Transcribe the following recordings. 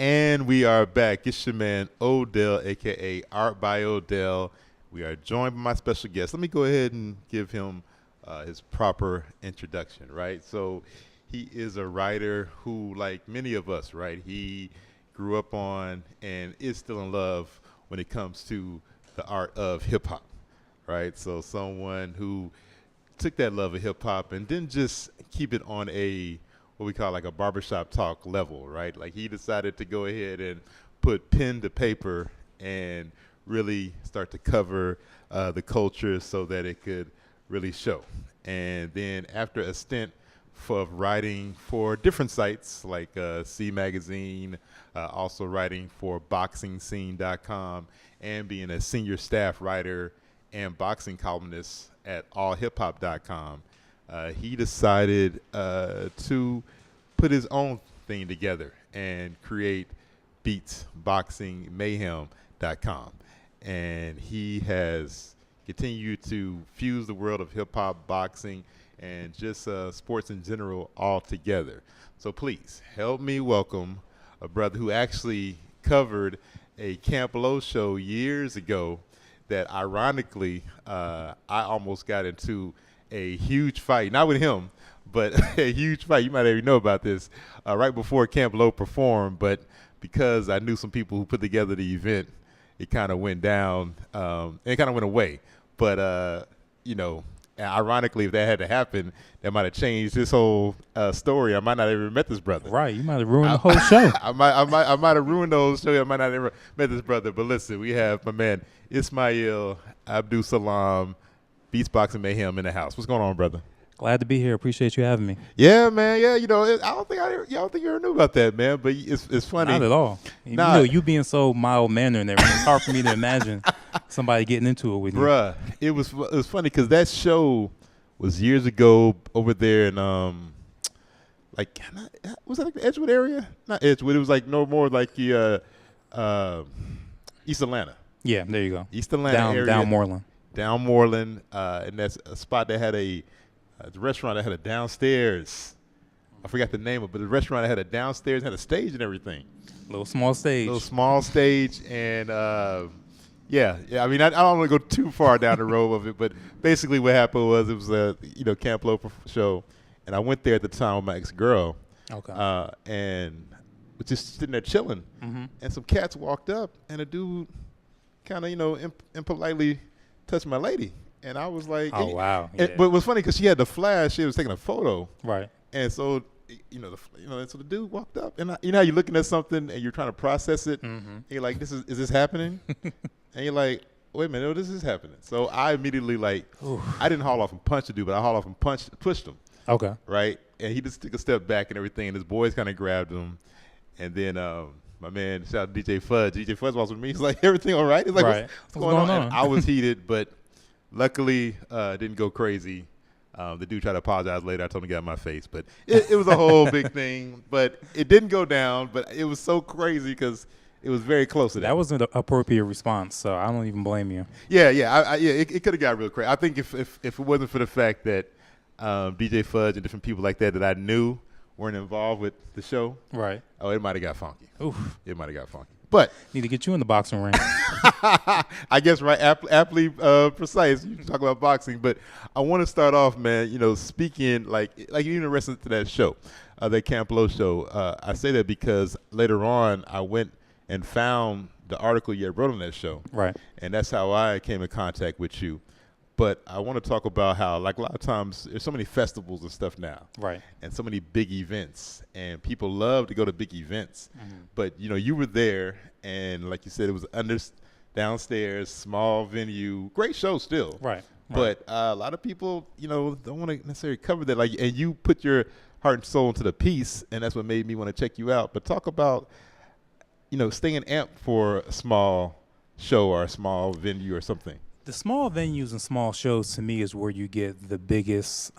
And we are back. It's your man, Odell, a.k.a. ArtByodell. We are joined by my special guest. Let me go ahead and give him his proper introduction, right? So he is a writer who, like many of us, right, he grew up on and is still in love when it comes to the art of hip-hop, right? So someone who took that love of hip-hop and didn't just keep it on a what we call like a barbershop talk level, right? Like he decided to go ahead and put pen to paper and really start to cover the culture so that it could really show. And then after a stint of writing for different sites like C Magazine, also writing for BoxingScene.com, and being a senior staff writer and boxing columnist at AllHipHop.com, he decided to put his own thing together and create Beats Boxing Mayhem.com. And he has continued to fuse the world of hip-hop, boxing, and just sports in general all together. So please help me welcome a brother who actually covered a Camp Low show years ago that ironically I almost got into a huge fight, not with him, but a huge fight. You might already know about this right before Camp Low performed, but because I knew some people who put together the event, it kind of went down and it kind of went away. But, you know, ironically, if that had to happen, that might have changed this whole story. I might not have ever met this brother. Right, you might have ruined the whole show. I might have ruined the whole show. I might not have ever met this brother. But listen, we have my man Ismael AbduSalaam, Beats Boxing Mayhem in the house. What's going on, brother? Glad to be here. Appreciate you having me. Yeah, man. Yeah, you know, I don't think you ever knew about that, man. But it's funny. Not at all. Nah. You know, you being so mild mannered and everything, it's hard for me to imagine somebody getting into it with you. Bruh, it was funny because that show was years ago over there in like was that like the Edgewood area? Not Edgewood. It was like no more like the East Atlanta. Yeah, there you go. East Atlanta area. Down Moreland. And that's a spot that had a restaurant that had a downstairs. I forgot the name of it, but the restaurant that had a downstairs, had a stage and everything. Little small stage. And yeah. I mean, I don't want to go too far down the road of it, but basically what happened was it was a Camp Low show, and I went there at the time with my ex-girl. Okay. And was just sitting there chilling, and some cats walked up, and a dude kind of impolitely touched my lady. And I was like, oh, wow. Yeah. But it was funny because she had the flash. She was taking a photo. Right. And so, so the dude walked up. And you know how you're looking at something and you're trying to process it. And you're like, is this happening? And you're like, wait a minute, no, this is happening. So I immediately I didn't haul off and punch the dude, but I hauled off and pushed him. Okay. Right. And he just took a step back and everything. And his boys kind of grabbed him. And then my man, shout out to DJ Fudge. DJ Fudge was with me. He's like, everything all right? He's like, right. what's going on? And I was heated, but luckily, didn't go crazy. The dude tried to apologize later. I told him to get out of my face. But it was a whole big thing. But it didn't go down. But it was so crazy because it was very close to that. That was an appropriate response, so I don't even blame you. Yeah. It could have got real crazy. I think if it wasn't for the fact that DJ Fudge and different people like that I knew weren't involved with the show, right? Oh, it might have got funky. Oof. It might have got funky. But need to get you in the boxing ring. I guess aptly precise. You can talk about boxing, but I want to start off, man. Speaking like you in reference to that show, that Camp Low show. I say that because later on I went and found the article you wrote on that show, right? And that's how I came in contact with you. But I want to talk about how, like a lot of times, there's so many festivals and stuff now, right? And so many big events, and people love to go to big events. But you were there, and like you said, it was downstairs, small venue, great show still, right? But a lot of people, don't want to necessarily cover that. And you put your heart and soul into the piece, and that's what made me want to check you out. But talk about, staying amped for a small show or a small venue or something. The small venues and small shows to me is where you get the biggest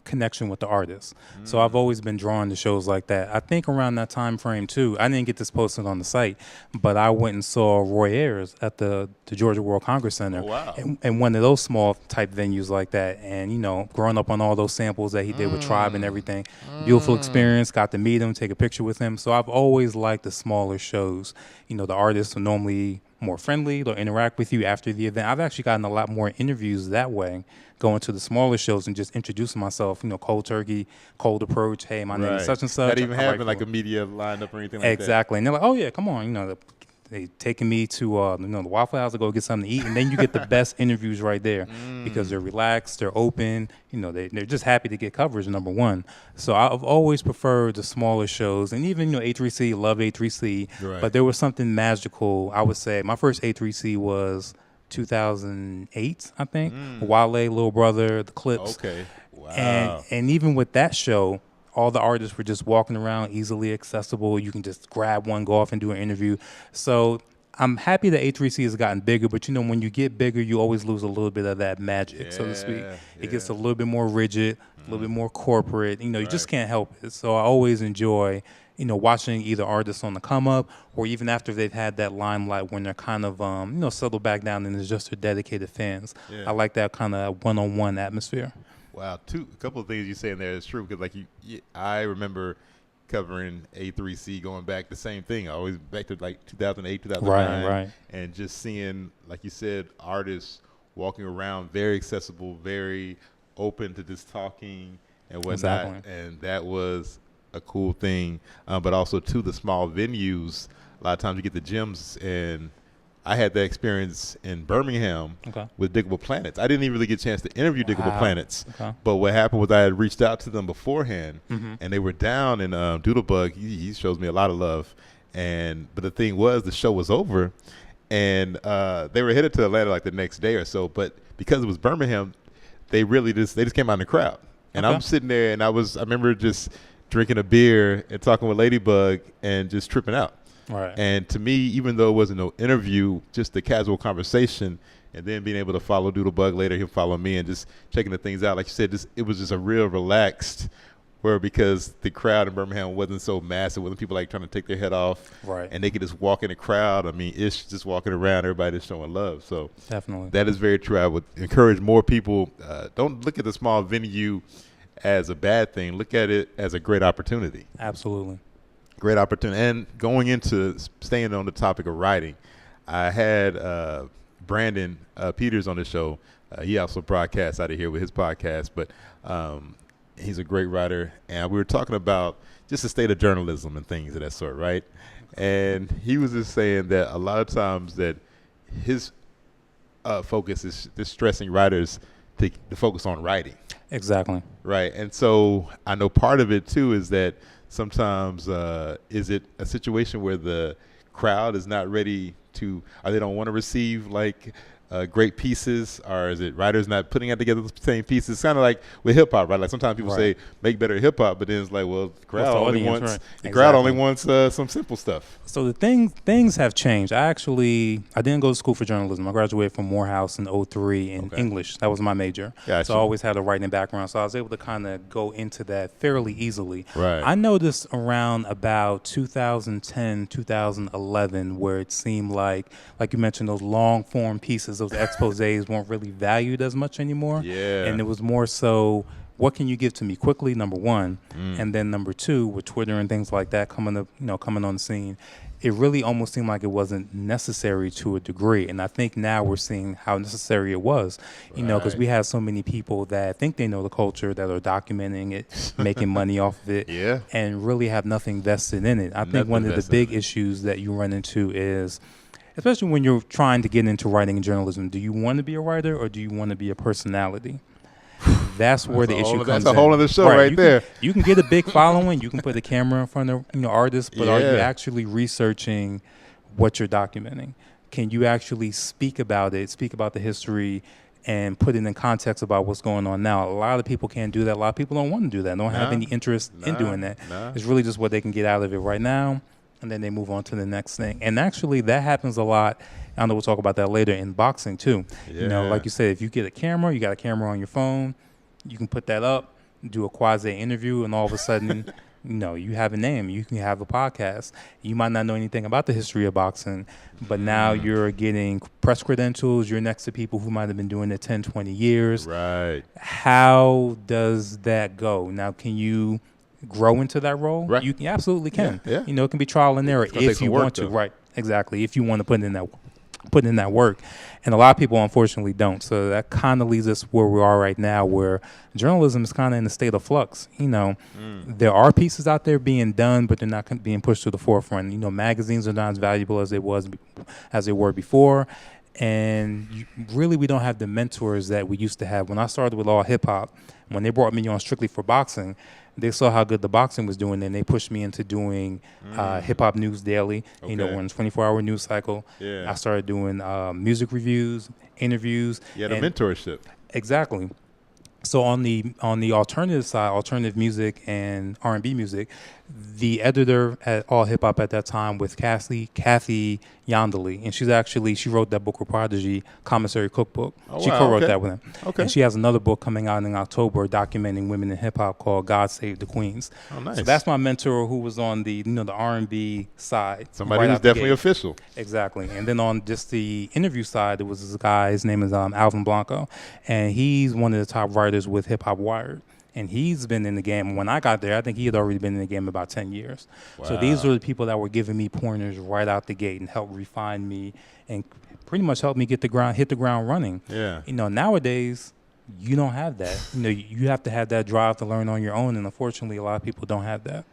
connection with the artist. So I've always been drawn to shows like that. I think around that time frame too, I didn't get this posted on the site, but I went and saw Roy Ayers at the Georgia World Congress Center. Oh, wow. And one of those small type venues like that. And, you know, growing up on all those samples that he did with Tribe and everything, beautiful experience, got to meet him, take a picture with him. So I've always liked the smaller shows. You know, the artists are normally more friendly. They'll interact with you after the event. I've actually gotten a lot more interviews that way, going to the smaller shows and just introducing myself, you know, cold turkey, cold approach. Hey, my name is such and such. Not even having like a media lineup or anything like that. Exactly. And they're like, oh, yeah, come on. You know, they taking me to you know, the Waffle House to go get something to eat, and then you get the best interviews right there because they're relaxed, they're open, you know, they're just happy to get coverage, number one. So I've always preferred the smaller shows, and even, you know, A3C, love A3C, but there was something magical. I would say my first A3C was 2008, I think. Wale, Little Brother, The Clips. Okay. Wow. And even with that show, all the artists were just walking around, easily accessible. You can just grab one, go off and do an interview. So I'm happy that A3C has gotten bigger, but, you know, when you get bigger, you always lose a little bit of that magic, so to speak. It gets a little bit more rigid, a little bit more corporate. You know, you just can't help it. So I always enjoy, you know, watching either artists on the come up or even after they've had that limelight when they're kind of, you know, settled back down and it's just their dedicated fans. I like that kind of one-on-one atmosphere. Wow, a couple of things you say in there is true because, like, I remember covering A3C going back the same thing. I always back to like 2008, 2009, right. And just seeing, like you said, artists walking around, very accessible, very open to just talking and whatnot, and that was a cool thing. But also to the small venues, a lot of times you get the gyms and. I had that experience in Birmingham with Diggable Planets. I didn't even really get a chance to interview Diggable Planets. But what happened was I had reached out to them beforehand, and they were down in Doodlebug. He shows me a lot of love. But the thing was, the show was over, and they were headed to Atlanta like the next day or so. But because it was Birmingham, they just came out in the crowd. And I'm sitting there, and I remember just drinking a beer and talking with Ladybug and just tripping out. Right. And to me, even though it wasn't no interview, just a casual conversation, and then being able to follow Doodlebug later, he'll follow me, and just checking the things out. Like you said, it was just a real relaxed, because the crowd in Birmingham wasn't so massive, wasn't people like trying to take their head off, and they could just walk in the crowd. I mean, it's just walking around, everybody just showing love. So definitely, that is very true. I would encourage more people. Don't look at the small venue as a bad thing. Look at it as a great opportunity. Absolutely. Great opportunity. And going into staying on the topic of writing, I had Brandon Peters on the show. He also broadcasts out of here with his podcast, but he's a great writer. And we were talking about just the state of journalism and things of that sort, right? And he was just saying that a lot of times that his focus is just stressing writers to focus on writing. Exactly. Right. And so I know part of it, too, is that sometimes is it a situation where the crowd is not ready to, or they don't want to receive like great pieces, or is it writers not putting it together the same pieces? It's kind of like with hip hop, right? Like sometimes people say make better hip hop, but then it's like, well, the crowd only wants crowd only wants some simple stuff. So the things have changed. I didn't go to school for journalism. I graduated from Morehouse in 2003 in English. That was my major. Gotcha. So I always had a writing background. So I was able to kind of go into that fairly easily. Right. I noticed around about 2010, 2011, where it seemed like you mentioned, those long form pieces, those exposés weren't really valued as much anymore. Yeah. And it was more so, what can you give to me quickly, number one, and then number two, with Twitter and things like that coming on the scene, it really almost seemed like it wasn't necessary to a degree. And I think now we're seeing how necessary it was, because we have so many people that think they know the culture, that are documenting it, making money off of it, and really have nothing vested in it. I think one of the big issues that you run into is, especially when you're trying to get into writing and journalism, do you want to be a writer or do you want to be a personality? That's where the issue comes in. That's a whole other show right there. You can get a big following. You can put a camera in front of artists, but are you actually researching what you're documenting? Can you actually speak about it, speak about the history, and put it in context about what's going on now? A lot of people can't do that. A lot of people don't want to do that. Don't have any interest in doing that. It's really just what they can get out of it right now. and then they move on to the next thing. And actually, that happens a lot. I know we'll talk about that later in boxing too. Yeah. You know, like you said, if you get a camera, you got a camera on your phone, you can put that up, do a quasi interview, and all of a sudden, you know, you have a name. You can have a podcast. You might not know anything about the history of boxing, but now you're getting press credentials. You're next to people who might have been doing it 10, 20 years. Right. How does that go? Now, can you grow into that role? Right. You absolutely can. Yeah. You know, it can be trial and error if you want to. Right. Exactly. If you want to put in that work. And a lot of people unfortunately don't. So that kind of leads us where we are right now, where journalism is kind of in a state of flux. You know, there are pieces out there being done, but they're not being pushed to the forefront. You know, magazines are not as valuable as they were before. And really, we don't have the mentors that we used to have. When I started with All Hip Hop, when they brought me on strictly for boxing, they saw how good the boxing was doing, and they pushed me into doing Hip Hop News Daily. Okay. You know, on a 24-hour news cycle. Yeah. I started doing music reviews, interviews. Yeah, the mentorship. Exactly. So on the alternative side, alternative music and R&B music, the editor at All Hip Hop at that time was Kathy Yondeli, and she wrote that book with Prodigy, Commissary Cookbook. Oh, she wow, co-wrote okay. that with him. Okay. And she has another book coming out in October documenting women in hip hop called God Save the Queens. Oh, nice. So that's my mentor who was on the the R&B side. Somebody who's definitely official. Exactly. And then on just the interview side, there was this guy, his name is Alvin Blanco, and he's one of the top writers with Hip Hop Wired. And he's been in the game. When I got there, I think he had already been in the game about 10 years. Wow. So these were the people that were giving me pointers right out the gate and helped refine me and pretty much helped me hit the ground running. Yeah. You know, nowadays, you don't have that. You know, you have to have that drive to learn on your own, and unfortunately, a lot of people don't have that.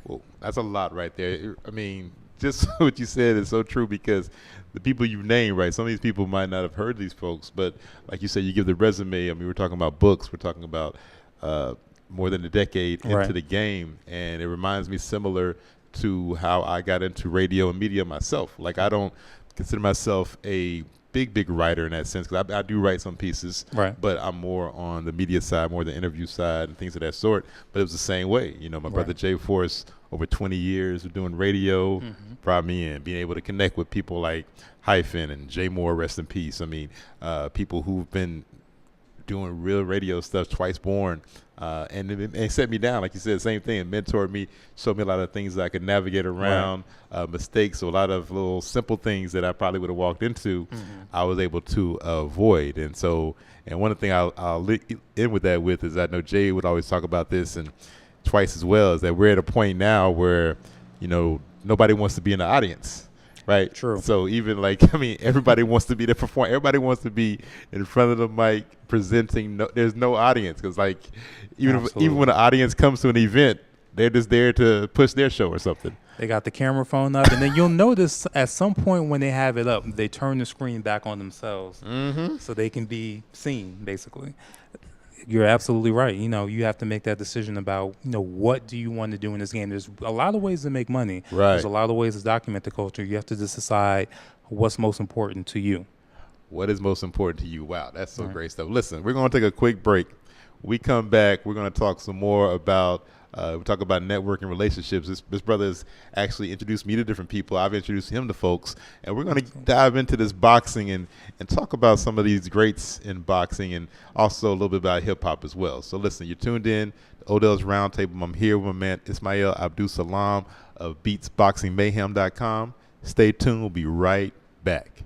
Well, that's a lot right there. I mean, just what you said is so true, because the people you named, right, some of these people might not have heard these folks, but like you said, you give the resume. I mean, we're talking about books. We're talking about more than a decade into the game, and it reminds me similar to how I got into radio and media myself. Like, I don't consider myself a big writer in that sense, because I do write some pieces, right, but I'm more on the media side, more the interview side and things of that sort. But it was the same way. You know, my brother Jay Force, over 20 years of doing radio, brought me in, being able to connect with people like Hyphen and Jay Moore, rest in peace. I mean, people who've been doing real radio stuff, Twice Born, and it set me down, like you said, same thing, and mentored me, showed me a lot of things that I could navigate around, mistakes, so a lot of little simple things that I probably would have walked into, I was able to avoid. And so, and one thing I'll end with that with is, I know Jay would always talk about this, and Twice as well, is that we're at a point now where, you know, nobody wants to be in the audience. Right. True. So even like, I mean, everybody wants to be the performer. Everybody wants to be in front of the mic presenting. There's no audience, because like even when the audience comes to an event, they're just there to push their show or something. They got the camera phone up, and then you'll notice at some point when they have it up, they turn the screen back on themselves so they can be seen, basically. You're absolutely right. You know, you have to make that decision about, you know, what do you want to do in this game. There's a lot of ways to make money. Right. There's a lot of ways to document the culture. You have to just decide what's most important to you. What is most important to you? Wow, that's so great stuff. Listen, we're going to take a quick break. We come back, we're going to talk some more about we talk about networking relationships. This brother has actually introduced me to different people. I've introduced him to folks. And we're going to dive into this boxing and talk about some of these greats in boxing, and also a little bit about hip-hop as well. So listen, you're tuned in to Odell's Roundtable. I'm here with my man Ismael AbduSalaam of beatsboxingmayhem.com. Stay tuned. We'll be right back.